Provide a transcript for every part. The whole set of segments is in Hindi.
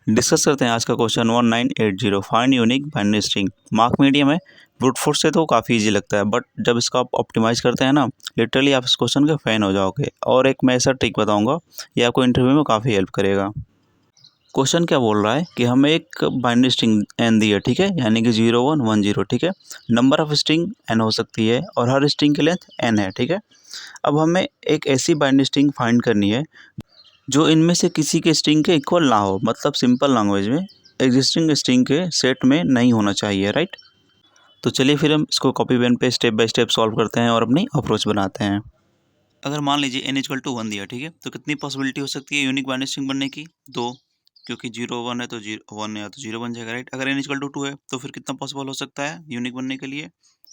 डिस्कस करते हैं आज का question 1980 find unique binary string. Mark medium है, ब्रूट फोर्स से तो काफ़ी इजी लगता है, बट जब इसको आप ऑप्टिमाइज करते हैं ना, लिटरली आप इस क्वेश्चन के फैन हो जाओगे। और एक मैं ऐसा ट्रिक बताऊंगा, ये आपको इंटरव्यू में काफ़ी हेल्प करेगा। क्वेश्चन क्या बोल रहा है कि हमें एक बाइनरी स्ट्रिंग एन दी है, ठीक है, यानी कि 0110, ठीक है। नंबर ऑफ स्ट्रिंग एन हो सकती है और हर स्ट्रिंग की लेंथ एन है, ठीक है। अब हमें एक ऐसी बाइनरी स्ट्रिंग फाइंड करनी है जो इनमें से किसी के स्ट्रिंग के इक्वल ना हो, मतलब सिंपल लैंग्वेज में एग्जिस्टिंग स्ट्रिंग के सेट में नहीं होना चाहिए, राइट। तो चलिए फिर हम इसको कॉपी पेन पे स्टेप बाय स्टेप सॉल्व करते हैं और अपनी अप्रोच बनाते हैं। अगर मान लीजिए n इक्वल टू 1 दिया, ठीक है, तो कितनी पॉसिबिलिटी हो सकती है यूनिक बाइनरी स्ट्रिंग बनने की? दो, क्योंकि 0 1 है तो 1 या तो 0 बन जाएगा, राइट। अगर n इक्वल टू 2 है तो फिर कितना पॉसिबल हो सकता है यूनिक बनने के लिए?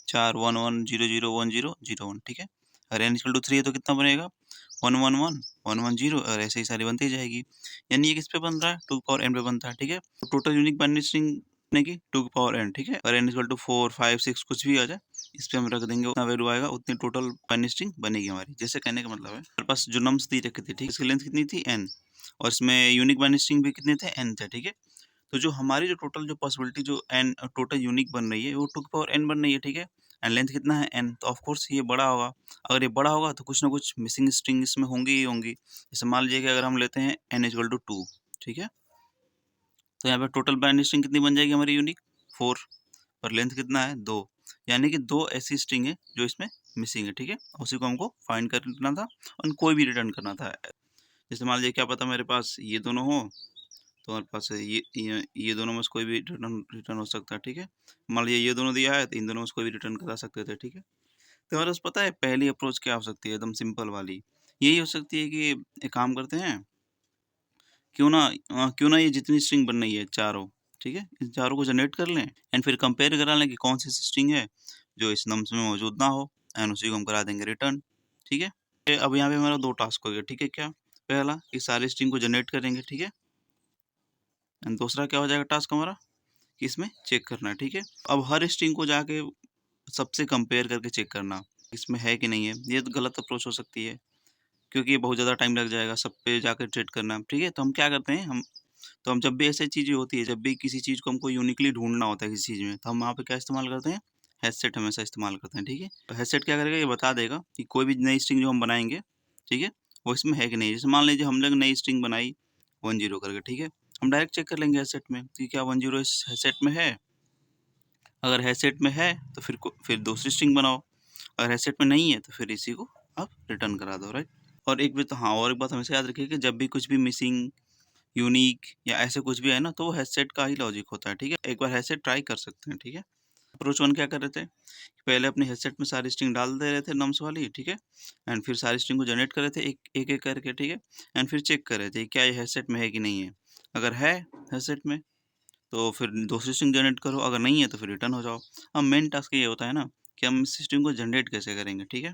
4 1 1 0 0 1 0 0 1, ठीक है। अगर n इक्वल टू 3 है तो कितना बनेगा? 1 1 1 1 1 0, और ऐसे ही सारी बनती जाएगी। यानी ये किस पे बन रहा है? 2 पावर n पे बनता है, ठीक है। तो टोटल यूनिक बाइनरी स्ट्रिंग बनेगी 2 पावर n, ठीक है। और n इक्वल टू 4 5 6 कुछ भी आ जाए, इस पे हम रख देंगे, उतना वैल्यू आएगा उतनी टोटल बाइनरी स्ट्रिंग बनेगी हमारी। जैसे कहने का मतलब है हमारे पास जो नम्स दी रखी थी, ठीक, इसकी लेंथ कितनी थी? n, और इसमें यूनिक बाइनरी स्ट्रिंग भी कितने थे? n थे, ठीक है। तो जो हमारी जो टोटल जो पॉसिबिलिटी जो n टोटल यूनिक बन रही है वो 2 पावर n बन रही है, ठीक है। एंड लेंथ कितना है? n, तो ऑफ कोर्स ये बड़ा होगा। अगर ये बड़ा होगा तो कुछ ना कुछ मिसिंग स्ट्रिंग इसमें होंगी ही होंगी। जैसे मान लीजिए कि अगर हम लेते हैं n इक्वल टू 2, ठीक है, तो यहाँ पे टोटल बाइनरी स्ट्रिंग कितनी बन जाएगी हमारी यूनिक? 4, और लेंथ कितना है? 2, यानी कि 2 ऐसी स्ट्रिंग है जो इसमें मिसिंग है, ठीक है। उसी को हमको फाइंड करना था और कोई भी रिटर्न करना था। जैसे मान लीजिए क्या पता मेरे पास ये दोनों हो, तो हमारे पास ये दोनों में से कोई भी रिटर्न रिटर्न हो सकता है, ठीक है। मान लीजिए ये दोनों दिया है तो इन दोनों में से कोई भी रिटर्न करा सकते थे, ठीक है। तो हमारे पास पता है पहली अप्रोच क्या हो सकती है, एकदम सिंपल वाली। यही हो सकती है कि एक काम करते हैं, क्यों ना ये जितनी स्ट्रिंग बन रही है चारों, ठीक है, इन चारों को जनरेट कर लें एंड फिर कंपेयर करा लें कि कौन सी स्ट्रिंग है जो इस नम्स में मौजूद ना हो, एंड उसी को हम करा देंगे रिटर्न, ठीक है। अब यहाँ पे हमारा दो टास्क हो गया, ठीक है। क्या? पहला, इस सारी स्ट्रिंग को जनरेट करेंगे, ठीक है। एंड दूसरा क्या हो जाएगा टास्क हमारा, कि इसमें चेक करना है, ठीक है। अब हर स्ट्रिंग को जाके सबसे कंपेयर करके चेक करना इसमें है कि नहीं है, ये तो गलत अप्रोच हो सकती है, क्योंकि ये बहुत ज़्यादा टाइम लग जाएगा सब पे जाकर चेक करना, ठीक है। तो हम क्या करते हैं, हम जब भी ऐसी चीज़ें होती है, जब भी किसी चीज़ को हमको यूनिकली ढूँढना होता है किसी चीज़ में, तो हम वहाँ पे क्या इस्तेमाल करते हैं? हैशसेट हमेशा इस्तेमाल करते हैं, ठीक है। तो हैशसेट क्या करेगा, ये बता देगा कि कोई भी नई स्ट्रिंग जो हम बनाएँगे, ठीक है, वो इसमें है कि नहीं। जैसे मान लीजिए हम लोग नई स्ट्रिंग बनाई 10 करके, ठीक है, हम डायरेक्ट चेक कर लेंगे हैशसेट में कि क्या 10 इस हैशसेट में है। अगर हैशसेट में है तो फिर दूसरी स्ट्रिंग बनाओ, अगर हैशसेट में नहीं है तो फिर इसी को आप रिटर्न करा दो, राइट। और एक भी तो हाँ, और एक बात हमेशा याद रखिए कि जब भी कुछ भी मिसिंग, यूनिक या ऐसे कुछ भी है ना, तो वो हेडसेट का ही लॉजिक होता है, ठीक है। एक बार हेडसेट ट्राई कर सकते हैं, ठीक है। अप्रोच वन क्या कर रहे थे कि पहले अपने हेडसेट में सारी स्ट्रिंग डाल दे रहे थे नम्स वाली, ठीक है, एंड फिर सारी स्ट्रिंग को जनरेट कर रहे थे एक करके, ठीक है, एंड फिर चेक कर रहे थे क्या ये हेडसेट में है कि नहीं है। अगर है हेडसेट में तो फिर दूसरी स्ट्रिंग जनरेट करो, अगर नहीं है तो फिर रिटर्न हो जाओ। अब मेन टास्क ये होता है ना कि हम इस स्ट्रिंग को जनरेट कैसे करेंगे, ठीक है।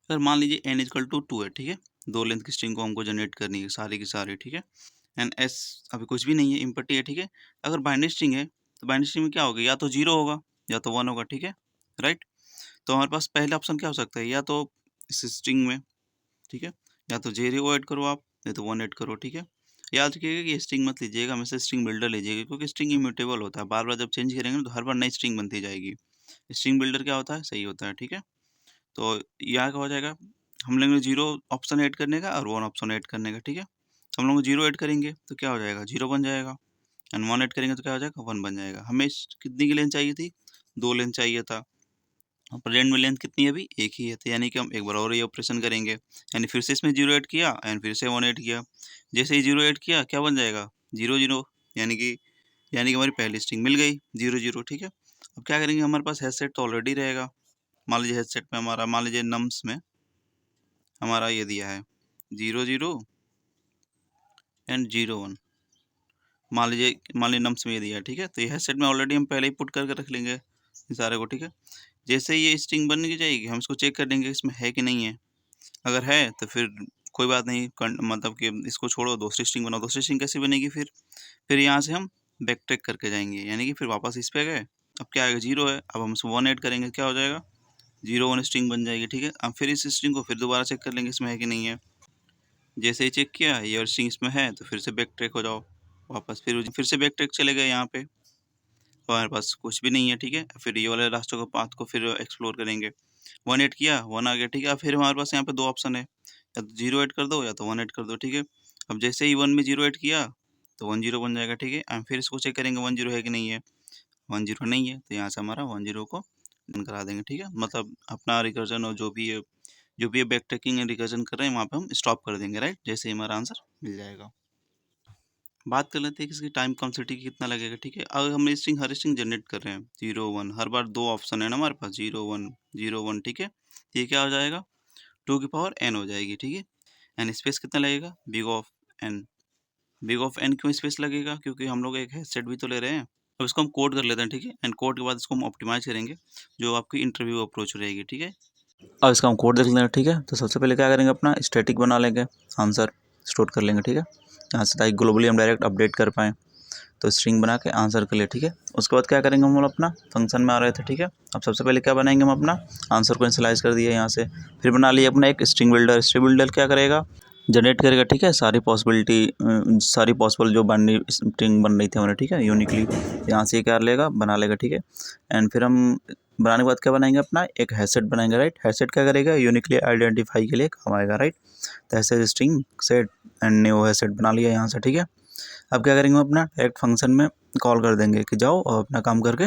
अगर मान लीजिए n इक्वल टू 2 है, ठीक है, दो लेंथ की स्ट्रिंग को हमको जनरेट करनी है सारी की सारी, ठीक है, एंड s अभी कुछ भी नहीं है, इम्पटी है, ठीक है। अगर बाइनरी स्ट्रिंग है तो बाइनरी स्ट्रिंग में क्या होगा, या तो 0 होगा या तो 1 होगा, ठीक है, राइट। तो हमारे पास पहला ऑप्शन क्या हो सकता है, या तो इस स्ट्रिंग में, ठीक है, या तो 0 ऐड करो आप, या तो 1 ऐड करो, ठीक है। याद रखिएगा कि स्ट्रिंग मत लीजिएगा, हमेशा स्ट्रिंग बिल्डर लीजिएगा, क्योंकि स्ट्रिंग इम्यूटेबल होता है, बार बार जब चेंज करेंगे ना तो हर बार नई स्ट्रिंग बनती जाएगी। स्ट्रिंग बिल्डर क्या होता है, सही होता है, ठीक है। तो यहाँ क्या हो जाएगा, हम लोग ने 0 ऑप्शन ऐड करने का और 1 ऑप्शन ऐड करने का, ठीक है। हम लोग 0 ऐड करेंगे तो क्या हो जाएगा, 0 बन जाएगा, एंड 1 ऐड करेंगे तो क्या हो जाएगा, 1 बन जाएगा। हमें कितनी की लेंथ चाहिए थी, 2 लेंथ चाहिए था, और प्रेजेंट में लेंथ कितनी है अभी, एक ही है, तो यानी कि हम एक बार और ये ऑपरेशन करेंगे, यानी फिर से इसमें 0 ऐड किया एंड फिर से 1 ऐड किया। जैसे ही 0 ऐड किया क्या बन जाएगा, 0 0, यानी कि हमारी पहली स्ट्रिंग मिल गई 0 0, ठीक है। अब क्या करेंगे, हमारे पास हैशसेट तो ऑलरेडी रहेगा। मान लीजिए हैशसेट में हमारा, मान लीजिए नम्स में हमारा ये दिया है 0 0 एंड 0 1, मान लीजिए नम्स में ये दिया है, ठीक है। तो ये हैशसेट में ऑलरेडी हम पहले ही पुट करके रख लेंगे इन सारे को, ठीक है। जैसे ही ये स्ट्रिंग बन के जाएगी हम इसको चेक कर लेंगे इसमें है कि नहीं है। अगर है तो फिर कोई बात नहीं, मतलब कि इसको छोड़ो, दूसरी स्ट्रिंग बनाओ। दूसरी स्ट्रिंग कैसी बनेगी, फिर यहाँ से हम बैक ट्रैक करके जाएंगे, यानी कि फिर वापस इस पे गए। अब क्या आएगा, 0 है, अब हम इसमें 1 ऐड करेंगे, क्या हो जाएगा, 0 1 स्ट्रिंग बन जाएगी, ठीक है। अब फिर इस स्ट्रिंग को फिर दोबारा चेक कर लेंगे इसमें है कि नहीं है। जैसे ही चेक किया ये और स्ट्रिंग इसमें है तो फिर से बैक ट्रैक हो जाओ, वापस फिर से बैक ट्रैक चले गए यहाँ पे, तो हमारे पास कुछ भी नहीं है, ठीक है। फिर ये वाले रास्तों का पाथ को फिर एक्सप्लोर करेंगे। 1 ऐड किया, 1 आ गया, ठीक है। अब फिर हमारे पास यहाँ पे 2 ऑप्शन है, या तो 0 ऐड कर दो या तो 1 ऐड कर दो, ठीक है। अब जैसे ही 1 में 0 ऐड किया तो 1 0 बन जाएगा, ठीक है। एंड फिर इसको चेक करेंगे 1 0 है कि नहीं है। 1 0 नहीं है, तो यहाँ से हमारा 1 0 को डन करा देंगे, ठीक है। मतलब अपना रिकर्जन और जो भी बैक ट्रैकिंग एंड रिकर्जन कर रहे हैं वहाँ पे हम स्टॉप कर देंगे, राइट। जैसे ही हमारा आंसर मिल जाएगा। बात कर लेते हैं कि इसकी टाइम कॉम्प्लेक्सिटी कितना लगेगा, ठीक है। अगर हम स्ट्रिंग हर स्ट्रिंग जनरेट कर रहे हैं 0 1, हर बार 2 ऑप्शन है ना हमारे पास, 0 1 0 1, ठीक है। तो ये क्या हो जाएगा, 2 की पावर n हो जाएगी, ठीक है। एंड स्पेस कितना लगेगा, big of n। Big of n क्यों स्पेस लगेगा, क्योंकि हम लोग एक हेडसेट भी तो ले रहे हैं। अब इसको हम कोड कर लेते हैं, ठीक है। एंड कोड के बाद इसको हम ऑप्टिमाइज करेंगे, जो आपकी इंटरव्यू अप्रोच रहेगी, ठीक है। अब इसका हम कोड देख लेंगे, ठीक है। तो सबसे पहले क्या करेंगे, अपना स्टैटिक बना लेंगे, आंसर स्टोर कर लेंगे, ठीक है। यहाँ से ताकि ग्लोबली हम डायरेक्ट अपडेट कर पाएँ। तो स्ट्रिंग बना के आंसर के लिए, ठीक है। उसके बाद क्या करेंगे, हम लोग अपना फंक्शन में आ रहे थे, ठीक है। अब सबसे पहले क्या बनाएंगे, हम अपना आंसर को इनिशियलाइज कर दिया यहाँ से। फिर बना लिया अपना एक स्ट्रिंग बिल्डर। स्ट्रिंग बिल्डर क्या करेगा, जनरेट करेगा, ठीक है, सारी पॉसिबल जो बननी स्ट्रिंग बन रही थी हमारे, ठीक है, यूनिकली। यहाँ से क्या लेगा, बना लेगा, ठीक है। एंड फिर हम बनाने के बाद क्या बनाएंगे, अपना एक हैशसेट बनाएंगे, राइट। हैशसेट क्या करेगा, यूनिकली आइडेंटिफाई के लिए काम आएगा, राइट। तो ऐसे string set and new HashSet बना लिया यहाँ से, ठीक है। अब क्या करेंगे, हम अपना डायरेक्ट फंक्शन में कॉल कर देंगे कि जाओ और अपना काम करके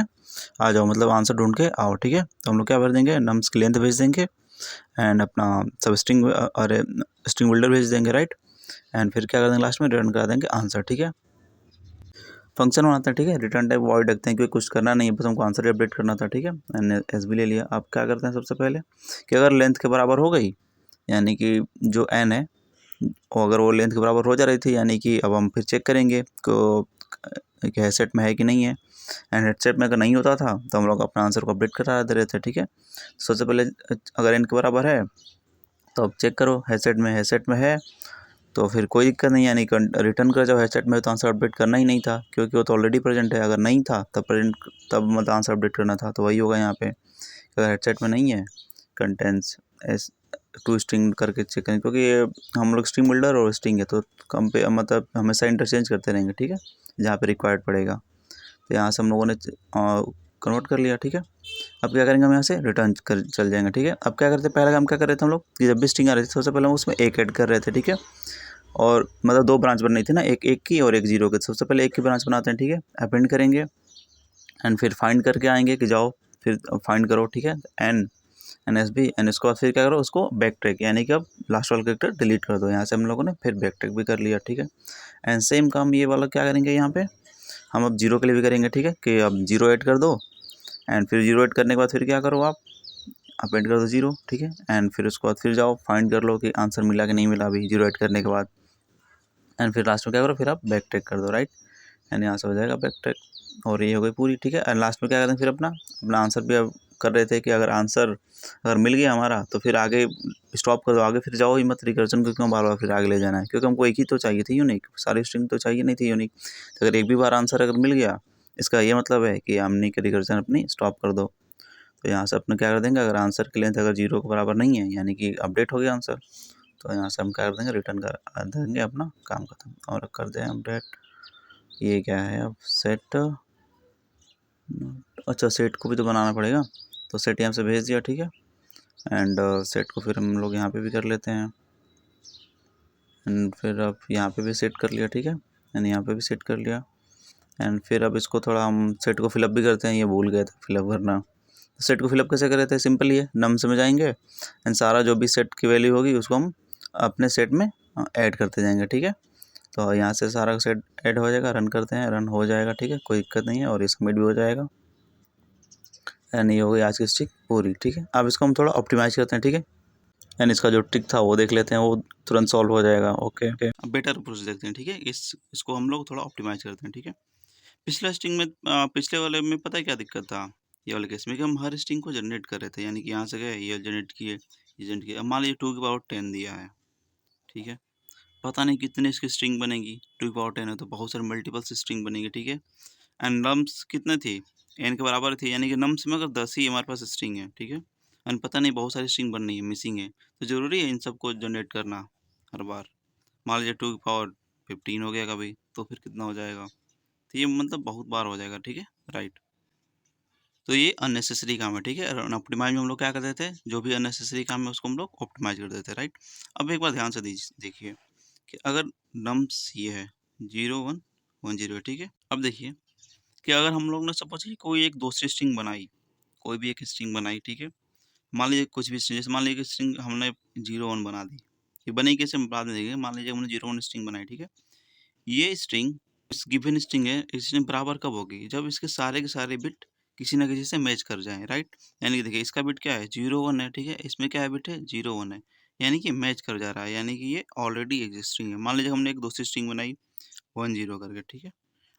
आ जाओ, मतलब आंसर ढूंढ के आओ, ठीक है। तो हम लोग क्या कर देंगे, नम्स की लेंथ भेज देंगे एंड अपना सब स्ट्रिंग अरे स्ट्रिंग बिल्डर भेज देंगे, राइट। एंड फिर क्या कर देंगे, लास्ट में रिटर्न करा देंगे आंसर, ठीक है। फंक्शन बनाते हैं, ठीक है। रिटर्न टाइप वॉइड रखते हैं, क्योंकि कुछ करना नहीं है, बस हमको आंसर अपडेट करना था, ठीक है। एंड एस भी ले लिया। अब क्या करते हैं, सबसे पहले कि अगर लेंथ के बराबर हो गई, यानी कि जो एन है, और अगर वो लेंथ के बराबर हो जा रही थी, यानी कि अब हम फिर चेक करेंगे कि हेडसेट में है कि नहीं है। एंड हेडसेट में अगर नहीं होता था तो हम लोग अपना आंसर को अपडेट करा दे रहे थे, ठीक है। सबसे पहले अगर एन के बराबर है तो अब चेक करो, हेडसेट में है तो फिर कोई दिक्कत नहीं, यानी रिटर्न कर जाओ। हेडसेट में तो आंसर अपडेट करना ही नहीं था, क्योंकि वो तो ऑलरेडी प्रेजेंट है। अगर नहीं था तब मतलब आंसर अपडेट करना था, तो वही होगा यहाँ पे। अगर हेडसेट में नहीं है, कंटेंट्स एस टू स्ट्रिंग करके चेक करें, क्योंकि ये हम लोग स्ट्रिंग बिल्डर और स्ट्रिंग है, तो मतलब हमेशा इंटरचेंज करते रहेंगे, ठीक है, जहाँ पे रिक्वायर्ड पड़ेगा। तो यहाँ से हम लोगों ने कन्वर्ट कर लिया, ठीक है। अब क्या करेंगे, हम यहाँ से रिटर्न कर चल जाएंगे, ठीक है। अब क्या करते हैं, पहले काम क्या कर रहे थे हम लोग, कि जब भी स्ट्रिंग आ रही थी सबसे पहले हम उसमें एक ऐड कर रहे थे, ठीक है। और मतलब 2 ब्रांच बन रही थी ना, एक 1 की और एक 0 की। सबसे पहले 1 की ब्रांच बनाते हैं, ठीक है। अपेंड करेंगे एंड फिर फाइंड करके आएंगे कि जाओ फिर फाइंड करो, ठीक है। एन एस बी एंड इसके बाद फिर क्या करो, उसको बैक ट्रैक, यानी कि अब लास्ट वाला कैरेक्टर डिलीट कर दो। यहाँ से हम लोगों ने फिर बैक ट्रैक भी कर लिया, ठीक है। एंड सेम काम ये वाला क्या करेंगे, यहाँ पे हम अब 0 के लिए भी करेंगे, ठीक है, कि अब 0 ऐड कर दो। एंड फिर 0 ऐड करने के बाद फिर क्या करो, आप अपेंड कर दो 0, ठीक है। एंड फिर उसके बाद फिर जाओ फाइंड कर लो कि आंसर मिला कि नहीं मिला अभी 0 ऐड करने के बाद। एंड फिर लास्ट में क्या करो, फिर आप बैक ट्रैक कर दो, राइट। एंड यहाँ से हो जाएगा बैक ट्रैक, और ये हो गई पूरी, ठीक है। एंड लास्ट में क्या करते हैं, फिर अपना अपना आंसर भी अब कर रहे थे कि अगर मिल गया हमारा तो फिर आगे स्टॉप कर दो, आगे फिर जाओ ही मत, रिकर्जन को क्यों बार बार फिर आगे ले जाना है, क्योंकि हमको एक ही तो चाहिए थी यूनिक, सारी स्ट्रिंग तो चाहिए नहीं थी यूनिक। तो अगर एक भी बार आंसर अगर मिल गया, इसका ये मतलब है कि हमने कि रिकर्जन अपनी स्टॉप कर दो। तो यहाँ से अपने क्या कर देंगे, अगर आंसर की लेंथ अगर 0 के बराबर नहीं है, यानी कि अपडेट हो गया आंसर, तो यहाँ से हम क्या कर देंगे, रिटर्न कर देंगे, अपना काम खत्म और कर दें अपडेट। ये क्या है, अब सेट, अच्छा सेट को भी तो बनाना पड़ेगा, तो सेट यहाँ से भेज दिया, ठीक है। एंड सेट को फिर हम लोग यहाँ पे भी कर लेते हैं। एंड फिर अब यहाँ पे भी सेट कर लिया, ठीक है। एंड यहाँ पे भी सेट कर लिया। एंड फिर अब इसको थोड़ा हम सेट को फिलअप भी करते हैं, ये भूल गए थे फिलअप करना। तो सेट को फिलअप कैसे कर रहे थे, सिंपल ही है, नम्स में जाएंगे एंड सारा जो भी सेट की वैल्यू होगी उसको हम अपने सेट में ऐड करते जाएंगे, ठीक है। तो यहाँ से सारा सेट ऐड हो जाएगा, रन करते हैं, रन हो जाएगा, ठीक है, कोई दिक्कत नहीं है, और ये सबमिट भी हो जाएगा। एंड ये हो गई आज की स्ट्रिक पूरी, ठीक है। अब इसको हम थोड़ा ऑप्टिमाइज करते हैं, ठीक है। एंड इसका जो ट्रिक था वो देख लेते हैं, वो तुरंत सॉल्व हो जाएगा, ओके ओके। अब बेटर अप्रोच देखते हैं, ठीक है। इसको हम लोग थोड़ा ऑप्टिमाइज करते हैं, ठीक है। पिछला स्ट्रिंग में पिछले वाले में पता है क्या दिक्कत था, ये वाले केस में, कि हम हर स्ट्रिंग को जनरेट कर रहे थे, यानी कि यहाँ से गए ये जनरेट किए, ये जनरेट किया। अब मान लीजिए 2 की पावर 10 दिया है, ठीक है। पता नहीं कितने इसकी स्ट्रिंग बनेगी, 2 की पावर 10 है तो बहुत सारे मल्टीपल स्ट्रिंग बनेगी, ठीक है। एंड नम्स कितने थे, एन के बराबर थे, यानी कि नम्स में अगर 10 ही हमारे पास स्ट्रिंग है, ठीक है। एंड पता नहीं बहुत सारी स्ट्रिंग बन रही है, मिसिंग है, तो ज़रूरी है इन सबको जनरेट करना हर बार। मान लीजिए 2 की पावर 15 हो गया कभी, तो फिर कितना हो जाएगा? तो ये मतलब बहुत बार हो जाएगा, ठीक है? राइट। तो ये अननेसेसरी काम है, ठीक है? और ऑप्टिमाइज़ में हम लोग क्या कर देते हैं, जो भी अननेसेसरी काम है उसको हम लोग ऑप्टिमाइज़ कर देते हैं, राइट? अब एक बार ध्यान से देखिए कि अगर नम्स ये है 0, 1, 1, 0 है, ठीक है? अब देखिए कि अगर हम लोग ने सपोज़ कि कोई एक दूसरी स्ट्रिंग बनाई, कोई भी एक स्ट्रिंग बनाई, ठीक है? मान लीजिए कुछ भी स्ट्रिंग, जैसे मान लीजिए कि स्ट्रिंग हमने 0, 1 बना दी। ये बनी कैसे हम बाद में देखेंगे। मान लीजिए हमने 0, 1 स्ट्रिंग बनाई, ठीक है? ये स्ट्रिंग इस गिवन स्ट्रिंग है, स्ट्रिंग बराबर कब होगी? जब इसके सारे के सारे बिट किसी न किसी से मैच कर जाएँ, राइट? यानी कि देखिए इसका बिट क्या है? 0, 1 है, ठीक है? इसमें क्या है बिट है? 0, 1 है। यानी कि मैच कर जा रहा है, यानी कि ये ऑलरेडी एक्सिस्टिंग है। मान लीजिए हमने एक दूसरी स्ट्रिंग बनाई 1, 0 करके, ठीक है?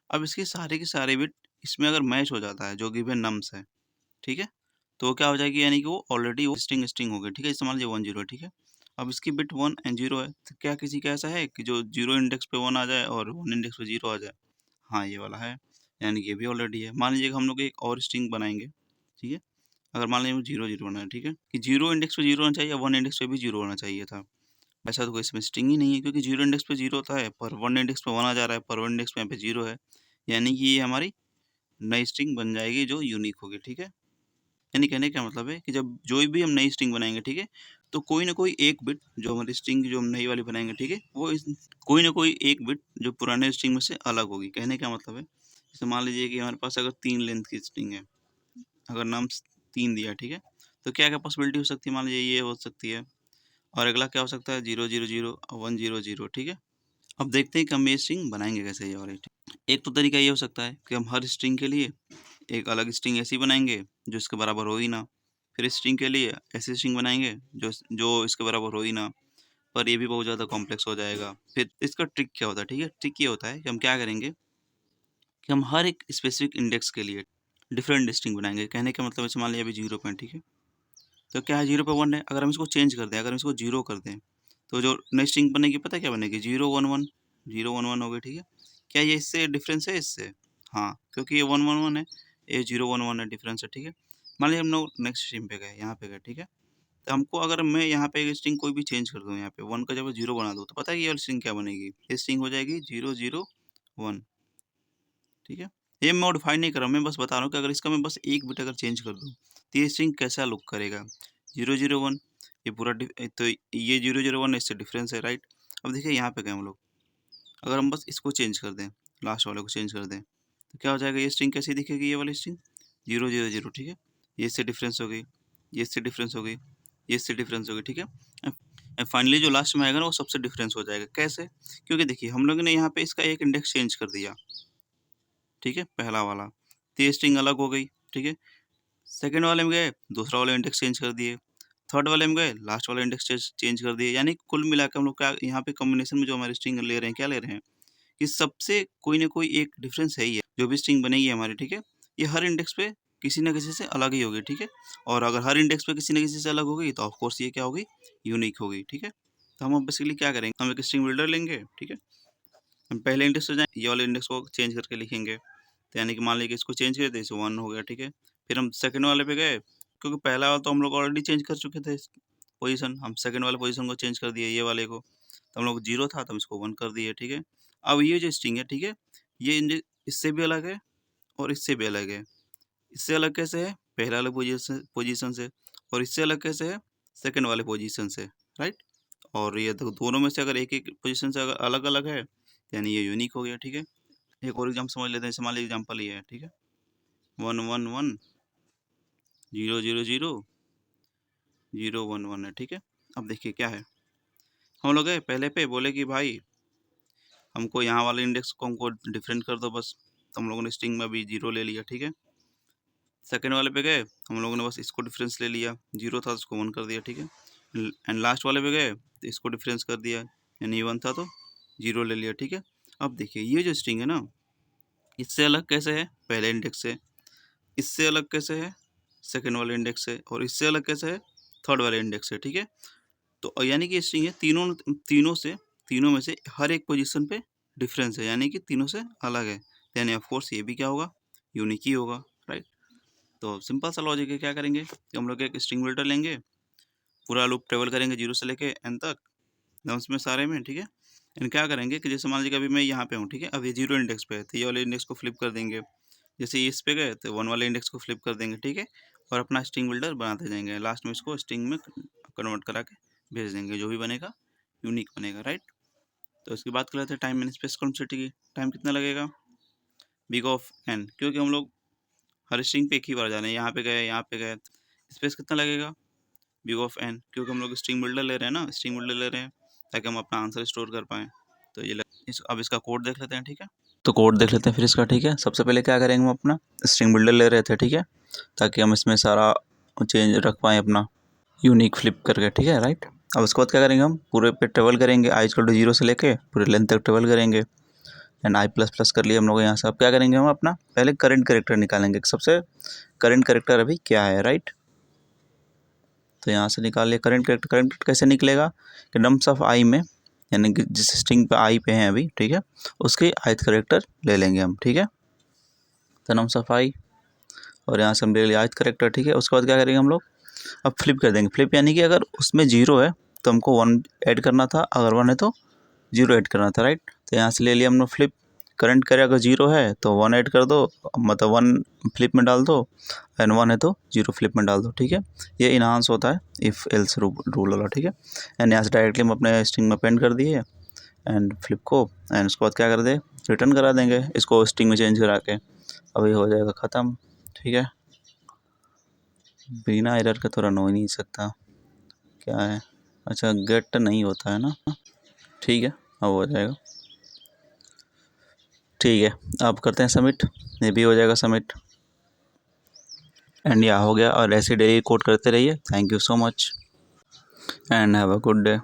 अब इसके सारे के सारे बिट इसमें अगर मैच हो जाता है, जो गिवन नम्स है, ठीक है? तो वो क्या हो जाएगी, यानी कि वो ऑलरेडी वो स्ट्रिंग स्ट्रिंग हो गई, ठीक है? जैसे मान लीजिए 1, 0 है, ठीक है? अब इसकी बिट 1 एंड 0 है, तो क्या किसी का ऐसा है कि जो 0 इंडेक्स पे 1 आ जाए और 1 इंडेक्स पे 0 आ जाए? हाँ, ये वाला है, यानी कि ये भी ऑलरेडी है। मान लीजिए कि हम लोग एक और स्ट्रिंग बनाएँगे, ठीक है? अगर मान लीजिए 0, 0 बनाना है, ठीक है? कि 0 इंडेक्स पे 0 होना चाहिए, 1 इंडेक्स पे भी 0 होना चाहिए था। ऐसा तो कोई इसमें स्ट्रिंग ही नहीं है, क्योंकि 0 इंडेक्स पे 0 होता है, पर 1 इंडेक्स पे 1 आ जा रहा है, पर 1 इंडेक्स पे यहाँ पे 0 है। यानी कि ये हमारी नई स्ट्रिंग बन जाएगी जो यूनिक होगी, ठीक है? यानी कहने का मतलब है कि जब जो भी हम नई स्ट्रिंग बनाएँगे, ठीक है? तो कोई न कोई एक बिट जो हमारी स्ट्रिंग जो हम नई वाली बनाएँगे, ठीक है? वो इस कोई न कोई एक बिट जो पुराने स्ट्रिंग में से अलग होगी। कहने का मतलब है, जैसे मान लीजिए कि हमारे पास अगर 3 लेंथ की स्ट्रिंग है, अगर नाम 3 दिया है, ठीक है? तो क्या-क्या पॉसिबिलिटी हो सकती है? मान लीजिए ये हो सकती है, और अगला क्या हो सकता है? 0, 0, 0, 1, 0, 0, ठीक है? अब देखते हैं कि हम ये स्ट्रिंग बनाएँगे कैसे ये वाली। एक तो तरीका ये हो सकता है कि हम हर स्ट्रिंग के लिए एक अलग स्ट्रिंग ऐसी बनाएँगे जो इसके बराबर हो ही ना। फिर इस स्ट्रिंग के लिए ऐसी स्ट्रिंग बनाएँगे जो इसके बराबर हो ही ना, पर ये भी बहुत ज़्यादा कॉम्प्लेक्स हो जाएगा। फिर इसका ट्रिक क्या होता है, ठीक है? ट्रिक ये होता है कि हम क्या करेंगे कि हम हर एक स्पेसिफिक इंडेक्स के लिए डिफरेंट स्ट्रिंग बनाएँगे। कहने का मतलब जैसे मान लीजिए अभी 0 पे है, ठीक है? तो क्या है 0 पे 1 है, अगर हम इसको चेंज कर दें, अगर हम इसको 0 कर दें, तो जो नई स्ट्रिंग बनेगी पता है क्या बनेगी? 0, 1, 1, 0, 1, 1 हो गई, ठीक है? क्या ये इससे डिफरेंस है इससे? हाँ, क्योंकि ये 1, 1, 1 है, ये 0, 1, 1 है, डिफरेंस है, ठीक है? मान लीजिए हम लोग नेक्स्ट स्ट्रिंग पे गए, यहाँ पे गए, ठीक है? तो हमको अगर मैं यहाँ पे एक स्ट्रिंग कोई भी चेंज कर दूँ, यहाँ पे 1 का जगह 0 बना दूँ, तो पता है ये वाली स्ट्रिंग क्या बनेगी? ये स्ट्रिंग हो जाएगी 0, 0, 1, ठीक है? ये मैं मॉडिफाई नहीं कर रहा हूँ, मैं बस बता रहा हूँ कि अगर इसका मैं बस एक बिट अगर चेंज कर दूँ, तो ये स्ट्रिंग कैसा लुक करेगा? 0, 0, 1, ये पूरा तो ये 0, 0, 1 इससे डिफरेंस है, राइट? अब देखिए यहाँ पे गए हम लोग, अगर हम बस इसको चेंज कर दें, लास्ट वाले को चेंज कर दें, तो क्या हो जाएगा? ये स्ट्रिंग कैसी दिखेगी, ये वाली स्ट्रिंग? 0, 0, 0, ठीक है? ये इससे डिफरेंस हो गई, ये इससे डिफरेंस हो गई, ये इससे डिफरेंस हो गई, ठीक है? फाइनली जो लास्ट में आएगा ना, वो सबसे डिफरेंस हो जाएगा। कैसे? क्योंकि देखिए हम लोगों ने यहाँ पे इसका एक इंडेक्स चेंज कर दिया, ठीक है? पहला वाला, तो ये स्ट्रिंग अलग हो गई, ठीक है? सेकंड वाले में गए, दूसरा वाला इंडेक्स चेंज कर दिए। थर्ड वाले में गए, लास्ट वाला इंडेक्स चेंज कर दिए। यानी कुल मिला के हम लोग क्या यहाँ पे कॉम्बिनेशन में जो हमारी स्ट्रिंग ले रहे हैं, क्या ले रहे हैं? कि सबसे कोई ना कोई एक डिफरेंस है ही है। जो भी स्ट्रिंग बनेगी हमारी, ठीक है? ये हर इंडेक्स पे किसी न किसी से अलग ही होगी, ठीक है? और अगर हर इंडेक्स पे किसी न किसी से अलग हो गई, तो ऑफ कोर्स ये क्या होगी? यूनिक होगी, ठीक है? तो हम अब बेसिकली क्या करेंगे, हम एक स्ट्रिंग बिल्डर लेंगे, ठीक है? हम पहले इंडेक्स पे जाएँ, ये वाले इंडेक्स को चेंज करके लिखेंगे। तो यानी कि मान लीजिए कि इसको चेंज कर दें, जैसे 1 हो गया, ठीक है? फिर हम सेकंड वाले पे गए, क्योंकि पहला वाला तो हम लोग ऑलरेडी चेंज कर चुके थे पोज़ीशन, हम सेकंड वाले पोज़ीशन को चेंज कर दिए, ये वाले को। तो हम लोग 0 था, तो हम इसको 1 कर दिए, ठीक है? अब ये जो स्ट्रिंग है, ठीक है? ये इससे भी अलग है और इससे भी अलग है। इससे अलग कैसे है? पहले वाले पोज़ीशन से, और इससे अलग कैसे है? सेकंड वाले पोज़ीशन से, राइट? और ये दोनों में से अगर एक-एक पोज़ीशन से अगर अलग-अलग है, यानी ये यूनिक हो गया, ठीक है? एक और एग्ज़ाम्पल समझ लेते हैं, जैसे मान लीजिए एग्ज़ाम्पल ये है, ठीक है? 1, 1, 1, 0, 0, 0, 0, 1, 1 है, ठीक है? अब देखिए क्या है, हम लोग गए पहले पे, बोले कि भाई हमको यहाँ वाले इंडेक्स को हमको डिफरेंट कर दो बस। तो हम लोगों ने स्ट्रिंग में अभी 0 ले लिया, ठीक है? सेकंड वाले पे गए, हम लोगों ने बस इसको डिफरेंस ले लिया, 0 था तो उसको 1 कर दिया, ठीक है? एंड लास्ट वाले पे गए, तो इसको डिफरेंस कर दिया, यानी 1 था तो 0 ले लिया, ठीक है? अब देखिए ये जो स्ट्रिंग है ना, इससे अलग कैसे है? पहले इंडेक्स से। इससे अलग कैसे है? सेकंड वाले इंडेक्स से। और इससे अलग कैसे है? थर्ड वाले इंडेक्स से, ठीक है? तो यानी कि स्ट्रिंग है, तीनों तीनों से तीनों में से हर एक पोजीशन पे डिफरेंस है, यानी कि तीनों से अलग है। यानी ऑफ कोर्स ये भी क्या होगा? यूनिक ही होगा, राइट? तो सिंपल सा लॉजिक है, क्या करेंगे कि हम लोग एक स्ट्रिंग बिल्डर लेंगे, पूरा लूप ट्रेवल करेंगे 0 से लेके n तक, नम्स में सारे में, ठीक है? एंड क्या करेंगे कि जैसे मान लीजिए कि अभी मैं यहाँ पे हूँ, ठीक है, अब ये 0 इंडेक्स पे है, तो ये वाले इंडेक्स को फ्लिप कर देंगे। जैसे ये इस पे गए तो 1 वाले इंडेक्स को फ्लिप कर देंगे, ठीक है, और अपना स्ट्रिंग बिल्डर बनाते जाएंगे। लास्ट में इसको स्ट्रिंग में कन्वर्ट करा के भेज देंगे, जो भी बनेगा यूनिक बनेगा, राइट। तो इसकी बात कर लेते हैं टाइम एंड स्पेस कॉम्प्लेक्सिटी की। टाइम कितना लगेगा, बिग ऑफ एन, क्योंकि हम लोग हर स्ट्रिंग पे एक ही बार जा रहे हैं, यहाँ पे गए यहाँ पे गए। स्पेस कितना लगेगा, बिग ऑफ एन, क्योंकि हम लोग स्ट्रिंग बिल्डर ले रहे हैं ना, स्ट्रिंग बिल्डर ले रहे हैं ताकि हम अपना आंसर स्टोर कर पाएँ। तो ये अब इसका कोड देख लेते हैं, ठीक है। तो कोड देख लेते हैं फिर इसका, ठीक है। सबसे पहले क्या करेंगे, हम अपना स्ट्रिंग बिल्डर ले रहे थे, ठीक है, ताकि हम इसमें सारा चेंज रख पाएँ अपना यूनिक फ्लिप करके, ठीक है, राइट। अब उसके बाद क्या करेंगे, हम पूरे पे ट्रेवल करेंगे, i = 0 से लेके पूरे लेंथ तक ट्रेवल करेंगे। एंड i++ कर लिया हम लोग यहाँ से। अब क्या करेंगे, हम अपना पहले करंट कैरेक्टर निकालेंगे, सबसे करंट कैरेक्टर अभी क्या है, राइट। तो यहाँ से निकाल लिया करंट कैरेक्टर। करंट कैसे निकलेगा कि नम्स ऑफ i में, यानी कि जिस स्ट्रिंग पे i पे हैं अभी, ठीक है, उसके ith कैरेक्टर ले लेंगे हम, ठीक है। तो नम्स ऑफ i, और यहाँ से हम ले लिया ith कैरेक्टर, ठीक है। उसके बाद क्या करेंगे हम लोग, अब फ्लिप कर देंगे। फ्लिप यानी कि अगर उसमें 0 है तो हमको 1 ऐड करना था, अगर 1 है तो 0 ऐड करना था, राइट। तो यहाँ से ले लिया हमने फ्लिप। करंट करे अगर 0 है तो 1 ऐड कर दो, मतलब 1 फ्लिप में डाल दो, एंड 1 है तो 0 फ्लिप में डाल दो, ठीक है। ये इनहांस होता है इफ़ एल्स रूल वाला, ठीक है। एंड यहाँ से डायरेक्टली हम अपने स्ट्रिंग में अपेंड कर दिए एंड फ्लिप को, एंड उसके बाद क्या कर दे, रिटर्न करा देंगे इसको स्ट्रिंग में चेंज करा के। अभी हो जाएगा ख़त्म, ठीक है। बिना एरर के तो रन हो ही नहीं सकता, क्या है, अच्छा गेट नहीं होता है ना, ठीक है, अब हो जाएगा, ठीक है। अब करते हैं सबमिट, ये भी हो जाएगा सबमिट, एंड यह हो गया। और ऐसे डेली कोड करते रहिए। Thank you so much and have a good day.